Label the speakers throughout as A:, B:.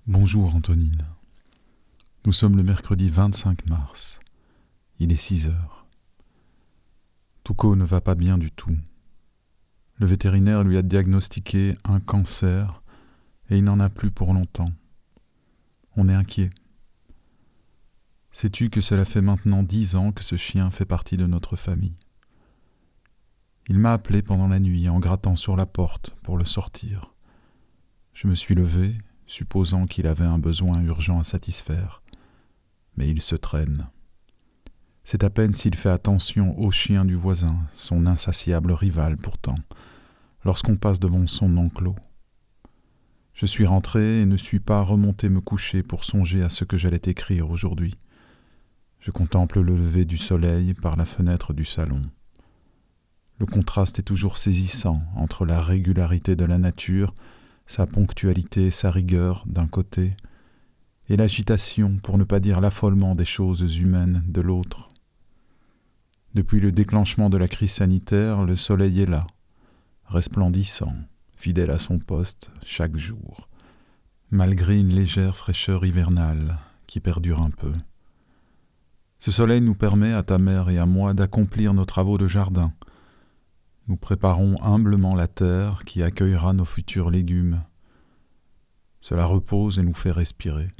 A: Bonjour Antonine. Nous sommes le mercredi 25 mars. Il est 6 heures. Touko ne va pas bien du tout. Le vétérinaire lui a diagnostiqué un cancer et il n'en a plus pour longtemps. On est inquiet. Sais-tu que cela fait maintenant 10 ans que ce chien fait partie de notre famille? Il m'a appelé pendant la nuit en grattant sur la porte pour le sortir. Je me suis levé, supposant qu'il avait un besoin urgent à satisfaire. Mais il se traîne. C'est à peine s'il fait attention au chien du voisin, son insatiable rival pourtant, lorsqu'on passe devant son enclos. Je suis rentré et ne suis pas remonté me coucher pour songer à ce que j'allais écrire aujourd'hui. Je contemple le lever du soleil par la fenêtre du salon. Le contraste est toujours saisissant entre la régularité de la nature, sa ponctualité et sa rigueur d'un côté, et l'agitation, pour ne pas dire l'affolement des choses humaines de l'autre. Depuis le déclenchement de la crise sanitaire, le soleil est là, resplendissant, fidèle à son poste chaque jour, malgré une légère fraîcheur hivernale qui perdure un peu. Ce soleil nous permet, à ta mère et à moi, d'accomplir nos travaux de jardin. Nous préparons humblement la terre qui accueillera nos futurs légumes. Cela repose et nous fait respirer.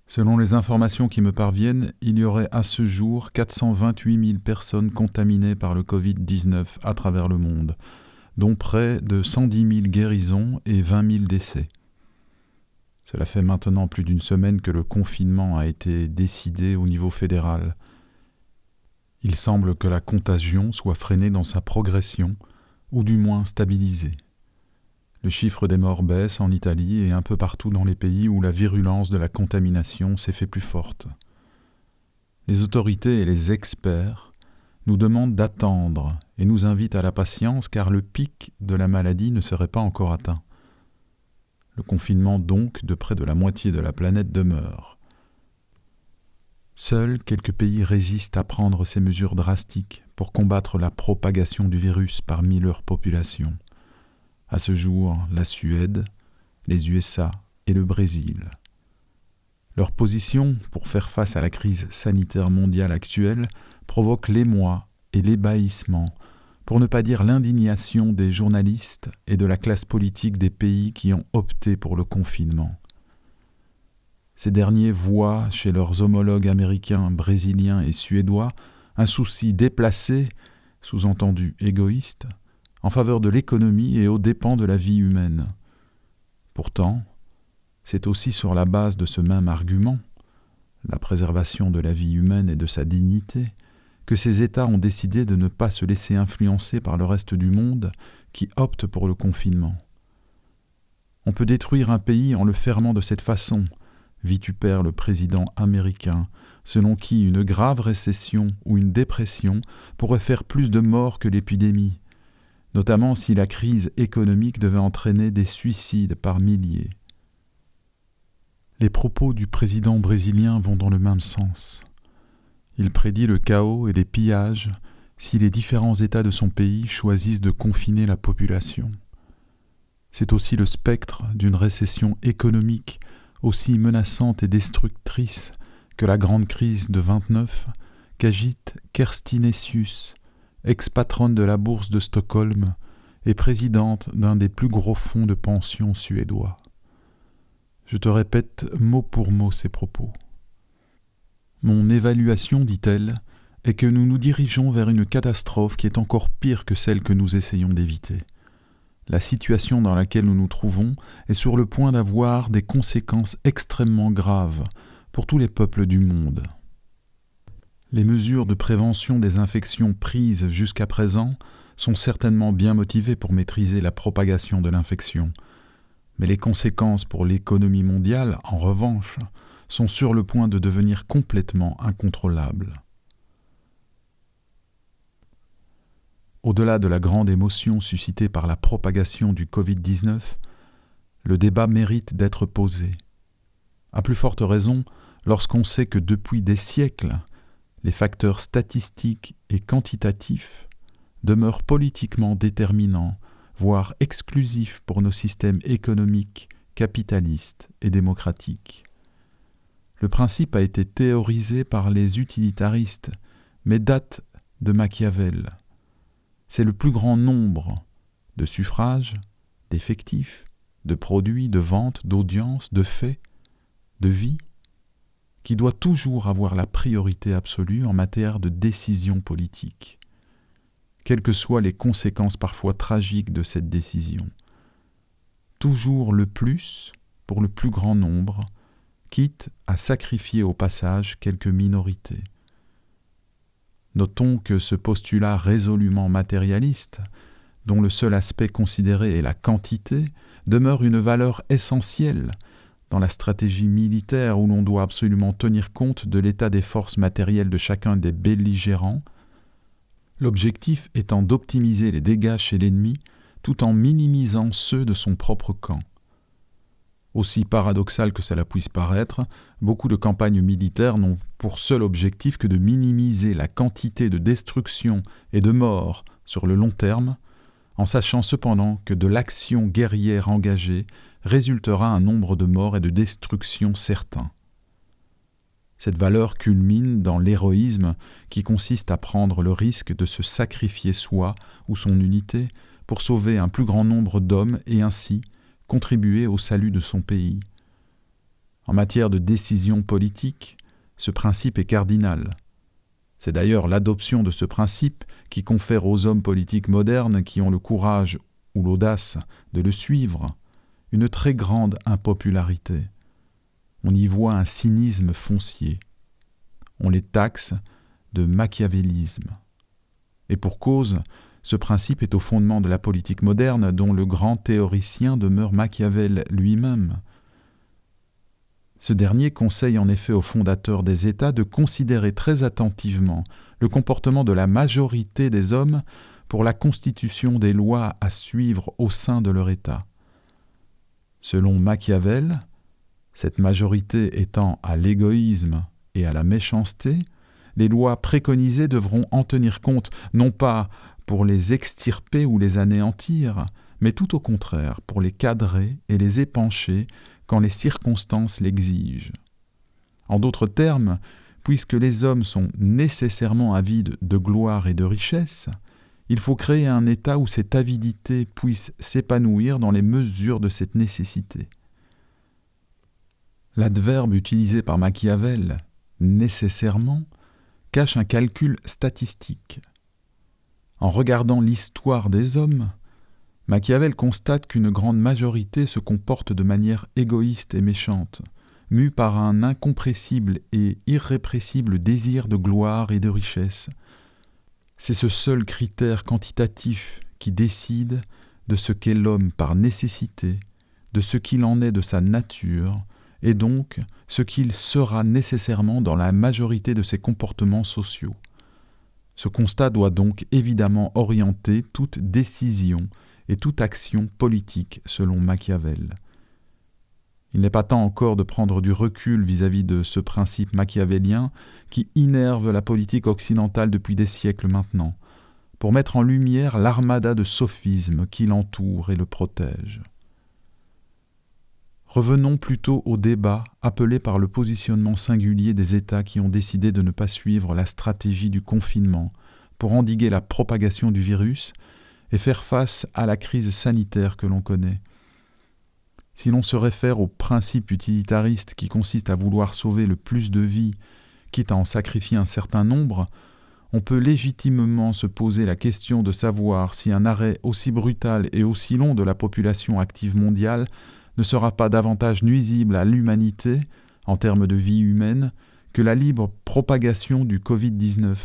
A: Selon les informations qui me parviennent, il y aurait à ce jour 428 000 personnes contaminées par le Covid-19 à travers le monde, dont près de 110 000 guérisons et 20 000 décès. Cela fait maintenant plus d'une semaine que le confinement a été décidé au niveau fédéral. Il semble que la contagion soit freinée dans sa progression, ou du moins stabilisée. Le chiffre des morts baisse en Italie et un peu partout dans les pays où la virulence de la contamination s'est fait plus forte. Les autorités et les experts nous demandent d'attendre et nous invitent à la patience car le pic de la maladie ne serait pas encore atteint. Le confinement donc de près de la moitié de la planète demeure. Seuls quelques pays résistent à prendre ces mesures drastiques pour combattre la propagation du virus parmi leur population. À ce jour, la Suède, les USA et le Brésil. Leur position pour faire face à la crise sanitaire mondiale actuelle provoque l'émoi et l'ébahissement, pour ne pas dire l'indignation des journalistes et de la classe politique des pays qui ont opté pour le confinement. Ces derniers voient chez leurs homologues américains, brésiliens et suédois un souci déplacé, sous-entendu égoïste, en faveur de l'économie et aux dépens de la vie humaine. Pourtant, c'est aussi sur la base de ce même argument, la préservation de la vie humaine et de sa dignité, que ces États ont décidé de ne pas se laisser influencer par le reste du monde qui opte pour le confinement. On peut détruire un pays en le fermant de cette façon, vitupère le président américain, selon qui une grave récession ou une dépression pourrait faire plus de morts que l'épidémie, notamment si la crise économique devait entraîner des suicides par milliers. Les propos du président brésilien vont dans le même sens. Il prédit le chaos et les pillages si les différents États de son pays choisissent de confiner la population. C'est aussi le spectre d'une récession économique aussi menaçante et destructrice que la grande crise de 29 qu'agite Kerstin Essius, ex-patronne de la bourse de Stockholm et présidente d'un des plus gros fonds de pension suédois. Je te répète mot pour mot ces propos. Mon évaluation, dit-elle, est que nous nous dirigeons vers une catastrophe qui est encore pire que celle que nous essayons d'éviter. La situation dans laquelle nous nous trouvons est sur le point d'avoir des conséquences extrêmement graves pour tous les peuples du monde. Les mesures de prévention des infections prises jusqu'à présent sont certainement bien motivées pour maîtriser la propagation de l'infection, mais les conséquences pour l'économie mondiale, en revanche, sont sur le point de devenir complètement incontrôlables. Au-delà de la grande émotion suscitée par la propagation du Covid-19, le débat mérite d'être posé. À plus forte raison, lorsqu'on sait que depuis des siècles, les facteurs statistiques et quantitatifs demeurent politiquement déterminants, voire exclusifs pour nos systèmes économiques capitaliste et démocratique. Le principe a été théorisé par les utilitaristes, mais date de Machiavel. C'est le plus grand nombre de suffrages, d'effectifs, de produits, de ventes, d'audiences, de faits, de vie, qui doit toujours avoir la priorité absolue en matière de décision politique, quelles que soient les conséquences parfois tragiques de cette décision. Toujours le plus pour le plus grand nombre, quitte à sacrifier au passage quelques minorités. Notons que ce postulat résolument matérialiste, dont le seul aspect considéré est la quantité, demeure une valeur essentielle dans la stratégie militaire où l'on doit absolument tenir compte de l'état des forces matérielles de chacun des belligérants, l'objectif étant d'optimiser les dégâts chez l'ennemi tout en minimisant ceux de son propre camp. Aussi paradoxal que cela puisse paraître, beaucoup de campagnes militaires n'ont pour seul objectif que de minimiser la quantité de destruction et de morts sur le long terme, en sachant cependant que de l'action guerrière engagée résultera un nombre de morts et de destructions certains. Cette valeur culmine dans l'héroïsme qui consiste à prendre le risque de se sacrifier soi ou son unité pour sauver un plus grand nombre d'hommes et ainsi contribuer au salut de son pays. En matière de décision politique, ce principe est cardinal. C'est d'ailleurs l'adoption de ce principe qui confère aux hommes politiques modernes qui ont le courage ou l'audace de le suivre une très grande impopularité. On y voit un cynisme foncier. On les taxe de machiavélisme. Et pour cause, ce principe est au fondement de la politique moderne dont le grand théoricien demeure Machiavel lui-même. Ce dernier conseille en effet aux fondateurs des États de considérer très attentivement le comportement de la majorité des hommes pour la constitution des lois à suivre au sein de leur État. Selon Machiavel, cette majorité étant à l'égoïsme et à la méchanceté, les lois préconisées devront en tenir compte, non pas pour les extirper ou les anéantir, mais tout au contraire pour les cadrer et les épancher quand les circonstances l'exigent. En d'autres termes, puisque les hommes sont nécessairement avides de gloire et de richesse, il faut créer un état où cette avidité puisse s'épanouir dans les mesures de cette nécessité. L'adverbe utilisé par Machiavel, nécessairement, cache un calcul statistique. En regardant l'histoire des hommes, Machiavel constate qu'une grande majorité se comporte de manière égoïste et méchante, mue par un incompressible et irrépressible désir de gloire et de richesse. C'est ce seul critère quantitatif qui décide de ce qu'est l'homme par nécessité, de ce qu'il en est de sa nature, et donc ce qu'il sera nécessairement dans la majorité de ses comportements sociaux. Ce constat doit donc évidemment orienter toute décision et toute action politique selon Machiavel. Il n'est pas temps encore de prendre du recul vis-à-vis de ce principe machiavélien qui innerve la politique occidentale depuis des siècles maintenant, pour mettre en lumière l'armada de sophismes qui l'entoure et le protège. Revenons plutôt au débat appelé par le positionnement singulier des États qui ont décidé de ne pas suivre la stratégie du confinement pour endiguer la propagation du virus et faire face à la crise sanitaire que l'on connaît. Si l'on se réfère au principe utilitariste qui consiste à vouloir sauver le plus de vies, quitte à en sacrifier un certain nombre, on peut légitimement se poser la question de savoir si un arrêt aussi brutal et aussi long de la population active mondiale ne sera pas davantage nuisible à l'humanité, en termes de vie humaine, que la libre propagation du Covid-19.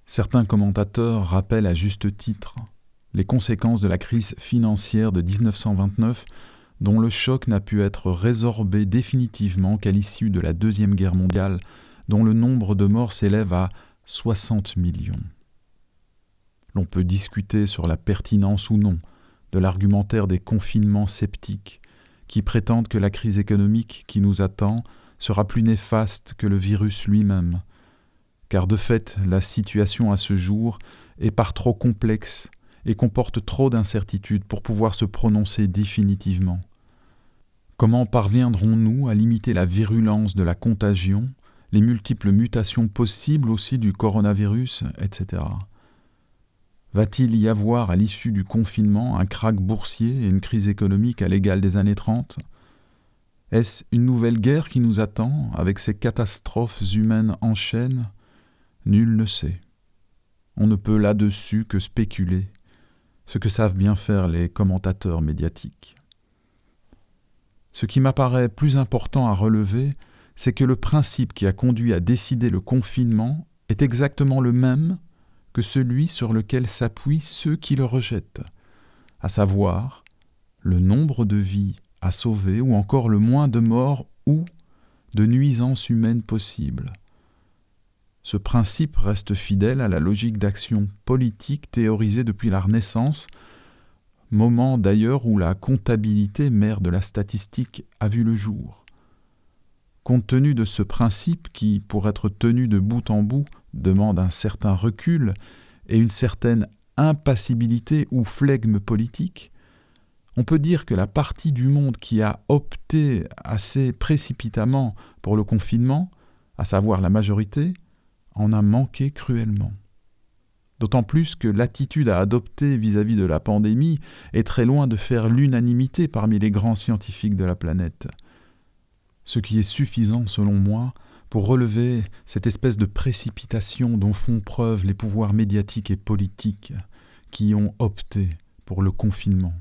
A: Certains commentateurs rappellent à juste titre les conséquences de la crise financière de 1929, dont le choc n'a pu être résorbé définitivement qu'à l'issue de la Deuxième Guerre mondiale, dont le nombre de morts s'élève à 60 millions. L'on peut discuter sur la pertinence ou non de l'argumentaire des confinements sceptiques, qui prétendent que la crise économique qui nous attend sera plus néfaste que le virus lui-même, car de fait, la situation à ce jour est par trop complexe et comporte trop d'incertitudes pour pouvoir se prononcer définitivement. Comment parviendrons-nous à limiter la virulence de la contagion, les multiples mutations possibles aussi du coronavirus, etc. Va-t-il y avoir à l'issue du confinement un krach boursier et une crise économique à l'égal des années 30 ? Est-ce une nouvelle guerre qui nous attend, avec ces catastrophes humaines en chaîne ? Nul ne sait. On ne peut là-dessus que spéculer, ce que savent bien faire les commentateurs médiatiques. Ce qui m'apparaît plus important à relever, c'est que le principe qui a conduit à décider le confinement est exactement le même que celui sur lequel s'appuient ceux qui le rejettent, à savoir le nombre de vies à sauver ou encore le moins de morts ou de nuisances humaines possibles. Ce principe reste fidèle à la logique d'action politique théorisée depuis la Renaissance, moment d'ailleurs où la comptabilité, mère de la statistique, a vu le jour. Compte tenu de ce principe qui, pour être tenu de bout en bout, demande un certain recul et une certaine impassibilité ou flegme politique, on peut dire que la partie du monde qui a opté assez précipitamment pour le confinement, à savoir la majorité, en a manqué cruellement. D'autant plus que l'attitude à adopter vis-à-vis de la pandémie est très loin de faire l'unanimité parmi les grands scientifiques de la planète. Ce qui est suffisant, selon moi, pour relever cette espèce de précipitation dont font preuve les pouvoirs médiatiques et politiques qui ont opté pour le confinement.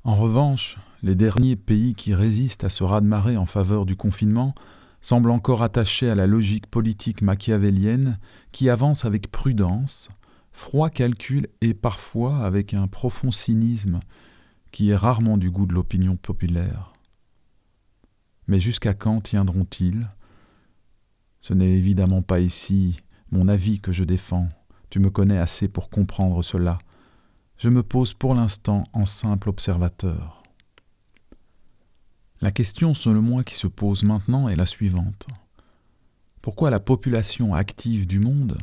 A: En revanche, les derniers pays qui résistent à ce raz-de-marée en faveur du confinement semblent encore attachés à la logique politique machiavélienne qui avance avec prudence, froid calcul et parfois avec un profond cynisme qui est rarement du goût de l'opinion populaire. Mais jusqu'à quand tiendront-ils ? Ce n'est évidemment pas ici mon avis que je défends, tu me connais assez pour comprendre cela. Je me pose pour l'instant en simple observateur. La question selon moi qui se pose maintenant est la suivante. Pourquoi la population active du monde,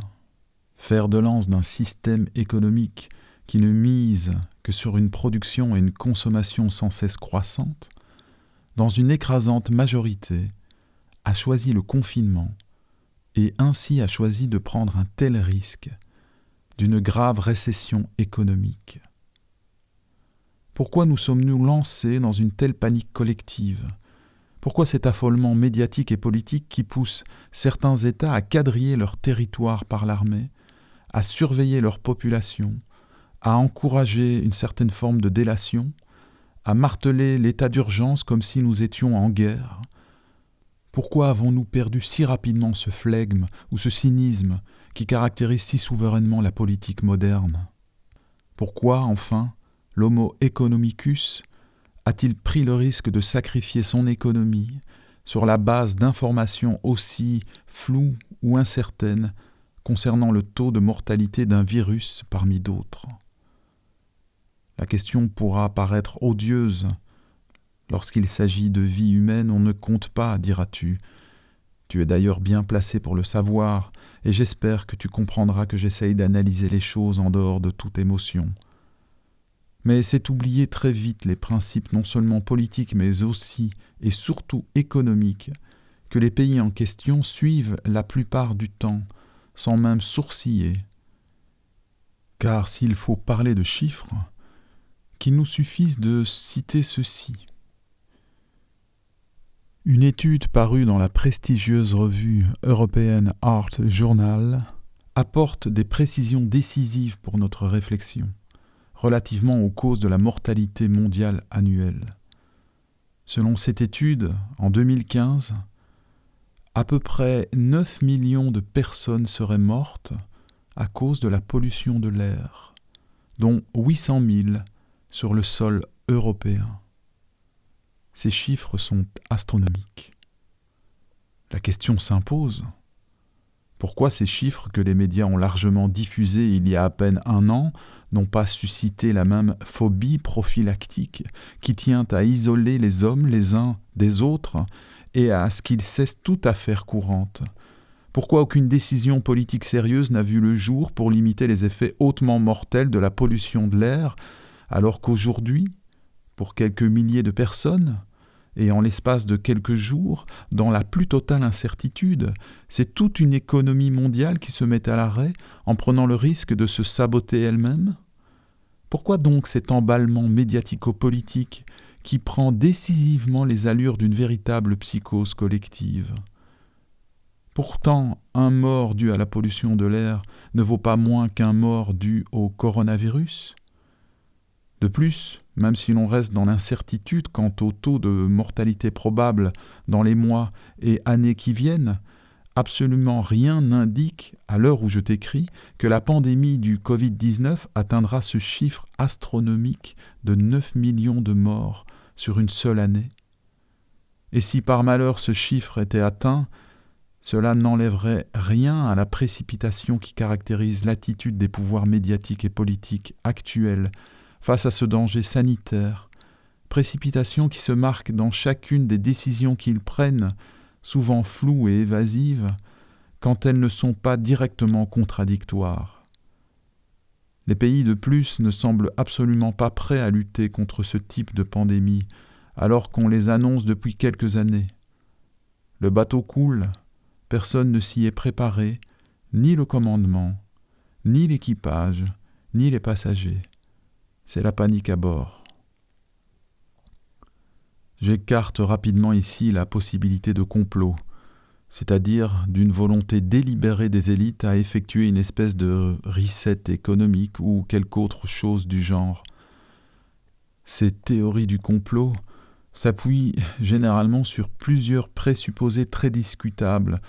A: fer de lance d'un système économique qui ne mise que sur une production et une consommation sans cesse croissantes, dans une écrasante majorité, a choisi le confinement et ainsi a choisi de prendre un tel risque d'une grave récession économique. Pourquoi nous sommes-nous lancés dans une telle panique collective ? Pourquoi cet affolement médiatique et politique qui pousse certains États à quadriller leur territoire par l'armée, à surveiller leur population, à encourager une certaine forme de délation, à marteler l'état d'urgence comme si nous étions en guerre ? Pourquoi avons-nous perdu si rapidement ce flegme ou ce cynisme qui caractérise si souverainement la politique moderne ? Pourquoi, enfin, l'homo economicus a-t-il pris le risque de sacrifier son économie sur la base d'informations aussi floues ou incertaines concernant le taux de mortalité d'un virus parmi d'autres ? La question pourra paraître odieuse. Lorsqu'il s'agit de vie humaine, on ne compte pas, diras-tu. Tu es d'ailleurs bien placé pour le savoir, et j'espère que tu comprendras que j'essaye d'analyser les choses en dehors de toute émotion. Mais c'est oublier très vite les principes non seulement politiques, mais aussi et surtout économiques, que les pays en question suivent la plupart du temps, sans même sourciller. Car s'il faut parler de chiffres, qu'il nous suffise de citer ceci. Une étude parue dans la prestigieuse revue European Art Journal apporte des précisions décisives pour notre réflexion relativement aux causes de la mortalité mondiale annuelle. Selon cette étude, en 2015, à peu près 9 millions de personnes seraient mortes à cause de la pollution de l'air, dont 800 000 sur le sol européen. Ces chiffres sont astronomiques. La question s'impose. Pourquoi ces chiffres que les médias ont largement diffusés il y a à peine un an n'ont pas suscité la même phobie prophylactique qui tient à isoler les hommes les uns des autres et à ce qu'ils cessent toute affaire courante ? Pourquoi aucune décision politique sérieuse n'a vu le jour pour limiter les effets hautement mortels de la pollution de l'air, alors qu'aujourd'hui, pour quelques milliers de personnes, et en l'espace de quelques jours, dans la plus totale incertitude, c'est toute une économie mondiale qui se met à l'arrêt en prenant le risque de se saboter elle-même ? Pourquoi donc cet emballement médiatico-politique qui prend décisivement les allures d'une véritable psychose collective ? Pourtant, un mort dû à la pollution de l'air ne vaut pas moins qu'un mort dû au coronavirus. De plus, même si l'on reste dans l'incertitude quant au taux de mortalité probable dans les mois et années qui viennent, absolument rien n'indique, à l'heure où je t'écris, que la pandémie du Covid-19 atteindra ce chiffre astronomique de 9 millions de morts sur une seule année. Et si par malheur ce chiffre était atteint, cela n'enlèverait rien à la précipitation qui caractérise l'attitude des pouvoirs médiatiques et politiques actuels face à ce danger sanitaire, précipitation qui se marque dans chacune des décisions qu'ils prennent, souvent floues et évasives, quand elles ne sont pas directement contradictoires. Les pays de plus ne semblent absolument pas prêts à lutter contre ce type de pandémie, alors qu'on les annonce depuis quelques années. Le bateau coule, personne ne s'y est préparé, ni le commandement, ni l'équipage, ni les passagers. C'est la panique à bord. J'écarte rapidement ici la possibilité de complot, c'est-à-dire d'une volonté délibérée des élites à effectuer une espèce de reset économique ou quelque autre chose du genre. Ces théories du complot s'appuient généralement sur plusieurs présupposés très discutables,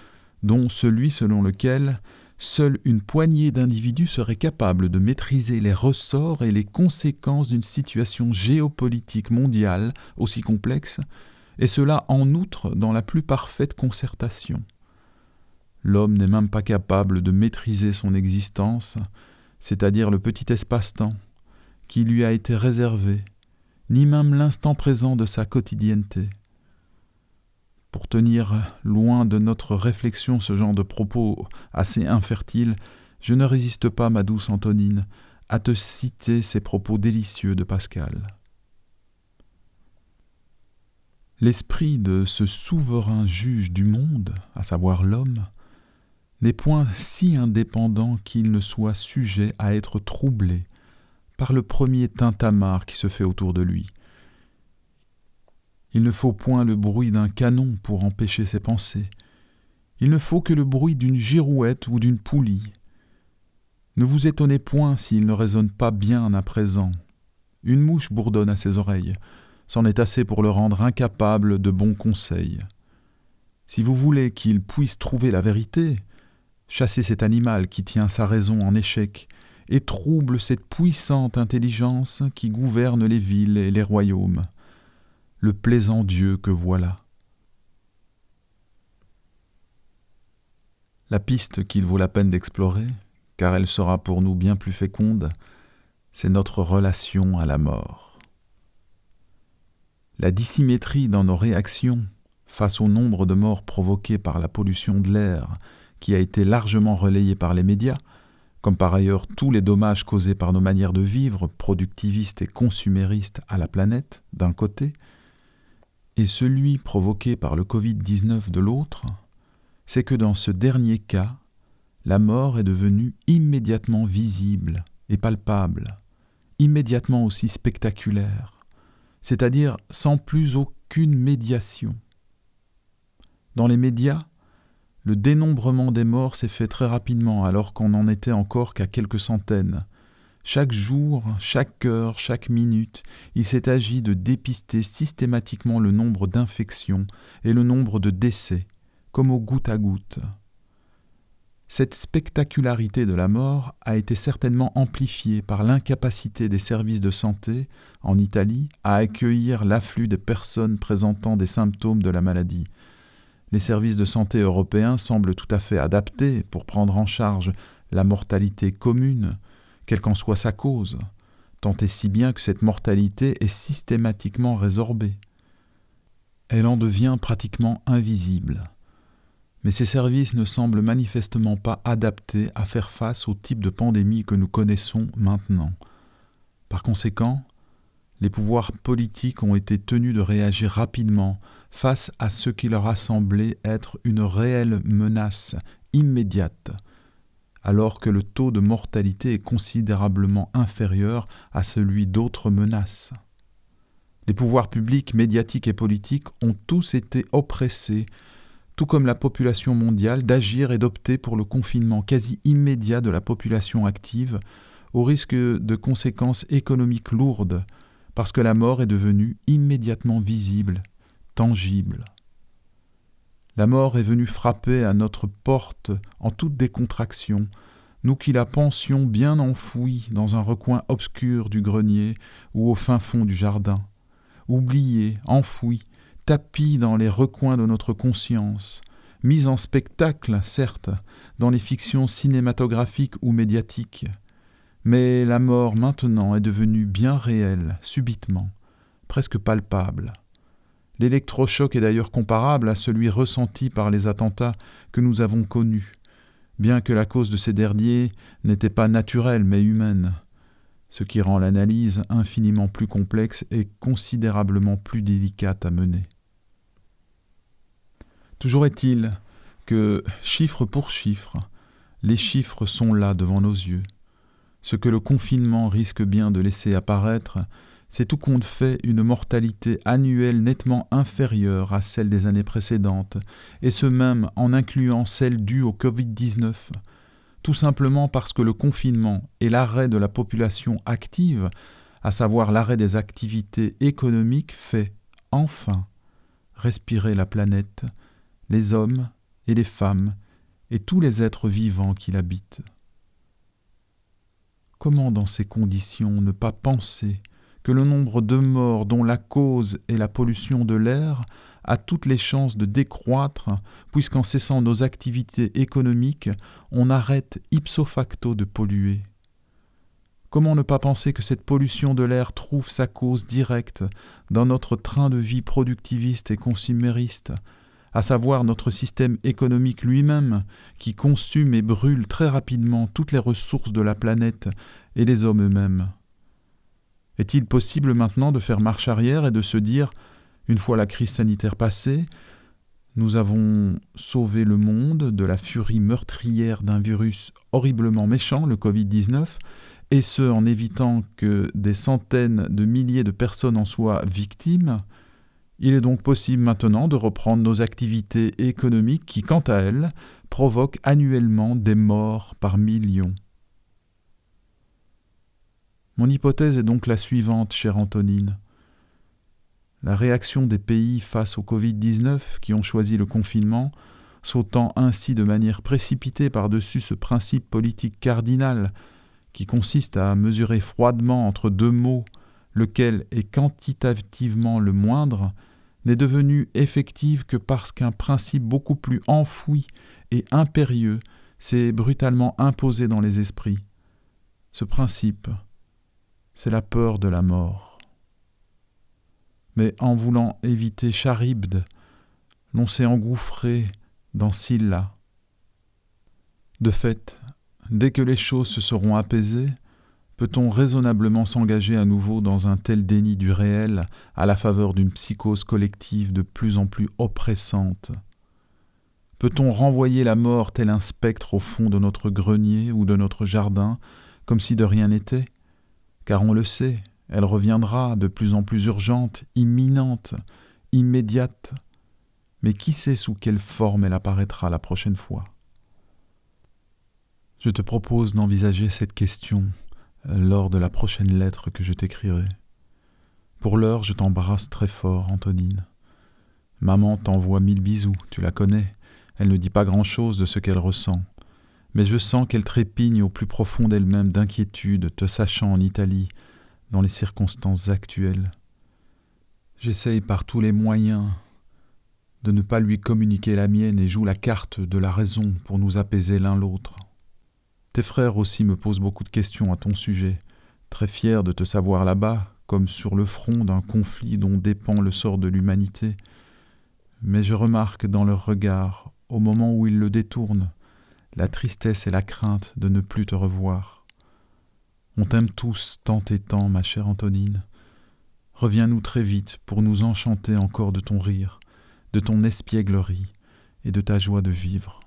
A: dont celui selon lequel seule une poignée d'individus serait capable de maîtriser les ressorts et les conséquences d'une situation géopolitique mondiale aussi complexe, et cela en outre dans la plus parfaite concertation. L'homme n'est même pas capable de maîtriser son existence, c'est-à-dire le petit espace-temps qui lui a été réservé, ni même l'instant présent de sa quotidienneté. Pour tenir loin de notre réflexion ce genre de propos assez infertiles, je ne résiste pas, ma douce Antonine, à te citer ces propos délicieux de Pascal. L'esprit de ce souverain juge du monde, à savoir l'homme, n'est point si indépendant qu'il ne soit sujet à être troublé par le premier tintamarre qui se fait autour de lui. Il ne faut point le bruit d'un canon pour empêcher ses pensées. Il ne faut que le bruit d'une girouette ou d'une poulie. Ne vous étonnez point s'il ne résonne pas bien à présent. Une mouche bourdonne à ses oreilles. C'en est assez pour le rendre incapable de bons conseils. Si vous voulez qu'il puisse trouver la vérité, chassez cet animal qui tient sa raison en échec et trouble cette puissante intelligence qui gouverne les villes et les royaumes. Le plaisant Dieu que voilà. La piste qu'il vaut la peine d'explorer, car elle sera pour nous bien plus féconde, c'est notre relation à la mort. La dissymétrie dans nos réactions face au nombre de morts provoquées par la pollution de l'air qui a été largement relayée par les médias, comme par ailleurs tous les dommages causés par nos manières de vivre, productivistes et consuméristes à la planète, d'un côté, et celui provoqué par le Covid-19 de l'autre, c'est que dans ce dernier cas, la mort est devenue immédiatement visible et palpable, immédiatement aussi spectaculaire, c'est-à-dire sans plus aucune médiation. Dans les médias, le dénombrement des morts s'est fait très rapidement alors qu'on n'en était encore qu'à quelques centaines. Chaque jour, chaque heure, chaque minute, il s'est agi de dépister systématiquement le nombre d'infections et le nombre de décès, comme au goutte à goutte. Cette spectacularité de la mort a été certainement amplifiée par l'incapacité des services de santé, en Italie, à accueillir l'afflux de personnes présentant des symptômes de la maladie. Les services de santé européens semblent tout à fait adaptés pour prendre en charge la mortalité commune, quelle qu'en soit sa cause, tant et si bien que cette mortalité est systématiquement résorbée. Elle en devient pratiquement invisible. Mais ces services ne semblent manifestement pas adaptés à faire face au type de pandémie que nous connaissons maintenant. Par conséquent, Les pouvoirs politiques ont été tenus de réagir rapidement face à ce qui leur a semblé être une réelle menace immédiate, alors que le taux de mortalité est considérablement inférieur à celui d'autres menaces. Les pouvoirs publics, médiatiques et politiques ont tous été oppressés, tout comme la population mondiale, d'agir et d'opter pour le confinement quasi immédiat de la population active, au risque de conséquences économiques lourdes, parce que la mort est devenue immédiatement visible, tangible. La mort est venue frapper à notre porte en toute décontraction, nous qui la pensions bien enfouie dans un recoin obscur du grenier ou au fin fond du jardin, oubliée, enfouie, tapie dans les recoins de notre conscience, mise en spectacle, certes, dans les fictions cinématographiques ou médiatiques. Mais la mort maintenant est devenue bien réelle, subitement, presque palpable. L'électrochoc est d'ailleurs comparable à celui ressenti par les attentats que nous avons connus, bien que la cause de ces derniers n'était pas naturelle mais humaine, ce qui rend l'analyse infiniment plus complexe et considérablement plus délicate à mener. Toujours est-il que, chiffre pour chiffre, les chiffres sont là devant nos yeux. Ce que le confinement risque bien de laisser apparaître, c'est tout compte fait une mortalité annuelle nettement inférieure à celle des années précédentes, et ce même en incluant celle due au Covid-19, tout simplement parce que le confinement et l'arrêt de la population active, à savoir l'arrêt des activités économiques, fait, enfin, respirer la planète, les hommes et les femmes, et tous les êtres vivants qui l'habitent. Comment dans ces conditions ne pas penser que le nombre de morts dont la cause est la pollution de l'air a toutes les chances de décroître, puisqu'en cessant nos activités économiques, on arrête ipso facto de polluer. Comment ne pas penser que cette pollution de l'air trouve sa cause directe dans notre train de vie productiviste et consumériste, à savoir notre système économique lui-même, qui consume et brûle très rapidement toutes les ressources de la planète et les hommes eux-mêmes. Est-il possible maintenant de faire marche arrière et de se dire, une fois la crise sanitaire passée, nous avons sauvé le monde de la furie meurtrière d'un virus horriblement méchant, le Covid-19, et ce en évitant que des centaines de milliers de personnes en soient victimes? Il est donc possible maintenant de reprendre nos activités économiques qui, quant à elles, provoquent annuellement des morts par millions. Mon hypothèse est donc la suivante, chère Antonine. La réaction des pays face au Covid-19 qui ont choisi le confinement, sautant ainsi de manière précipitée par-dessus ce principe politique cardinal qui consiste à mesurer froidement entre deux mots lequel est quantitativement le moindre, n'est devenue effective que parce qu'un principe beaucoup plus enfoui et impérieux s'est brutalement imposé dans les esprits. Ce principe, c'est la peur de la mort. Mais en voulant éviter Charybde, l'on s'est engouffré dans Scylla. De fait, dès que les choses se seront apaisées, peut-on raisonnablement s'engager à nouveau dans un tel déni du réel à la faveur d'une psychose collective de plus en plus oppressante? Peut-on renvoyer la mort tel un spectre au fond de notre grenier ou de notre jardin, comme si de rien n'était? Car on le sait, elle reviendra de plus en plus urgente, imminente, immédiate. Mais qui sait sous quelle forme elle apparaîtra la prochaine fois? Je te propose d'envisager cette question lors de la prochaine lettre que je t'écrirai. Pour l'heure, je t'embrasse très fort, Antonine. Maman t'envoie 1000 bisous, tu la connais. Elle ne dit pas grand-chose de ce qu'elle ressent. Mais je sens qu'elle trépigne au plus profond d'elle-même d'inquiétude, te sachant en Italie, dans les circonstances actuelles. J'essaye par tous les moyens de ne pas lui communiquer la mienne et joue la carte de la raison pour nous apaiser l'un l'autre. Tes frères aussi me posent beaucoup de questions à ton sujet, très fiers de te savoir là-bas, comme sur le front d'un conflit dont dépend le sort de l'humanité. Mais je remarque dans leur regard, au moment où ils le détournent, la tristesse et la crainte de ne plus te revoir. On t'aime tous tant et tant, ma chère Antonine. Reviens-nous très vite pour nous enchanter encore de ton rire, de ton espièglerie et de ta joie de vivre.